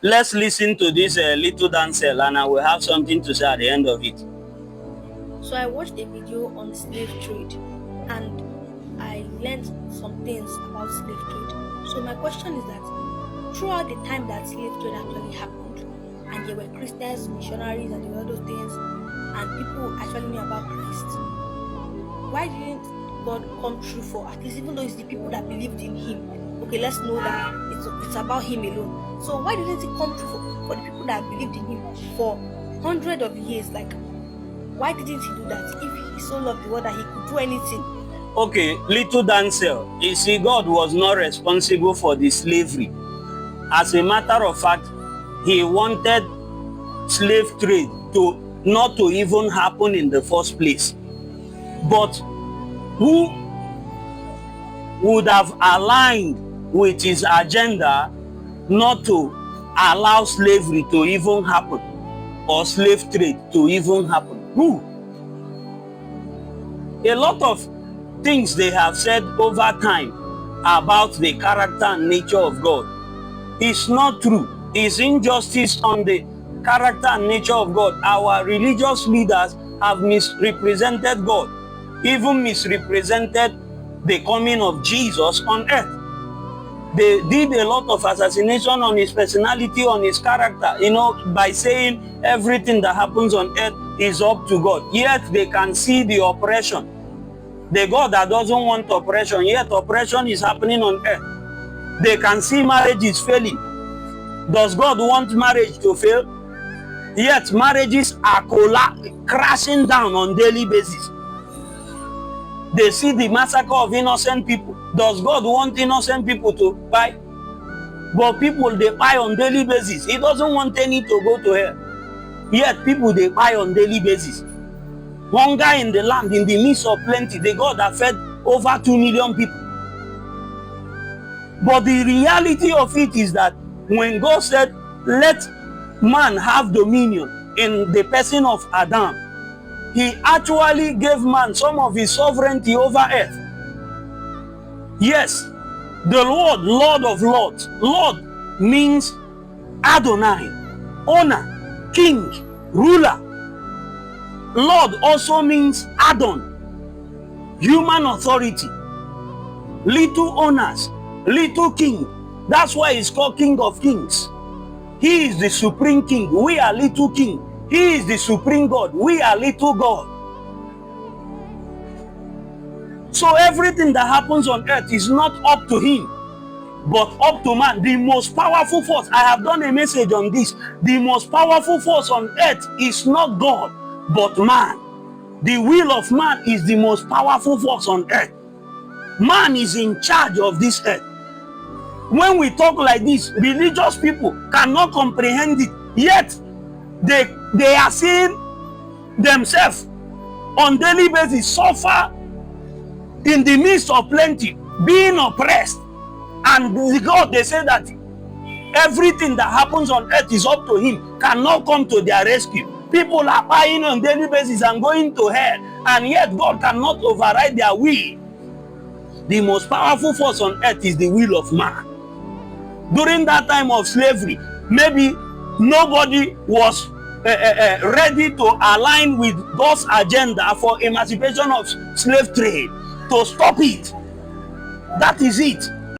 let's listen to this little dancel, and I will have something to say at the end of it. So I watched a video on slave trade and I learned some things about slave trade. So my question is that throughout the time that slave trade actually happened, and there were Christians, missionaries, and all those things, and people actually knew about Christ, why didn't God come through for at least, even though it's the people that believed in Him? Okay, let's know that it's about Him alone. So why didn't He come through for the people that believed in Him for hundreds of years? Like, why didn't He do that if He so loved the world that He could do anything? Okay, little dancel, you see, God was not responsible for the slavery. As a matter of fact, He wanted slave trade to not to even happen in the first place. But who would have aligned with His agenda not to allow slavery to even happen, or slave trade to even happen? Who? A lot of things they have said over time about the character and nature of God is not true. It's injustice on the character and nature of God. Our religious leaders have misrepresented God, even misrepresented the coming of Jesus on earth. They did a lot of assassination on His personality, on His character, by saying everything that happens on earth is up to God. Yet they can see the oppression. The God that doesn't want oppression, yet oppression is happening on earth. They can see marriage is failing. Does God want marriage to fail? Yet marriages are crashing down on daily basis. They see the massacre of innocent people. Does God want innocent people to die? But people, they die on daily basis. He doesn't want any to go to hell. Yet people, they die on daily basis. Hunger in the land, in the midst of plenty. The God that fed over 2 million people. But the reality of it is that when God said, let man have dominion in the person of Adam, He actually gave man some of His sovereignty over earth. Yes, the Lord, Lord of Lords. Lord means Adonai, owner, king, ruler. Lord also means Adon, human authority. Little owners, little king. That's why He's called King of Kings. He is the supreme king. We are little king. He is the supreme God. We are little God. So everything that happens on earth is not up to Him, but up to man. The most powerful force, I have done a message on this. The most powerful force on earth is not God, but man. The will of man is the most powerful force on earth. Man is in charge of this earth. When we talk like this, religious people cannot comprehend it. Yet, they are seeing themselves on daily basis suffer in the midst of plenty, being oppressed. And the God, they say that everything that happens on earth is up to Him, cannot come to their rescue. People are dying on daily basis and going to hell, and yet God cannot override their will. The most powerful force on earth is the will of man. During that time of slavery, maybe nobody was ready to align with God's agenda for emancipation of slave trade, to stop it. That is it.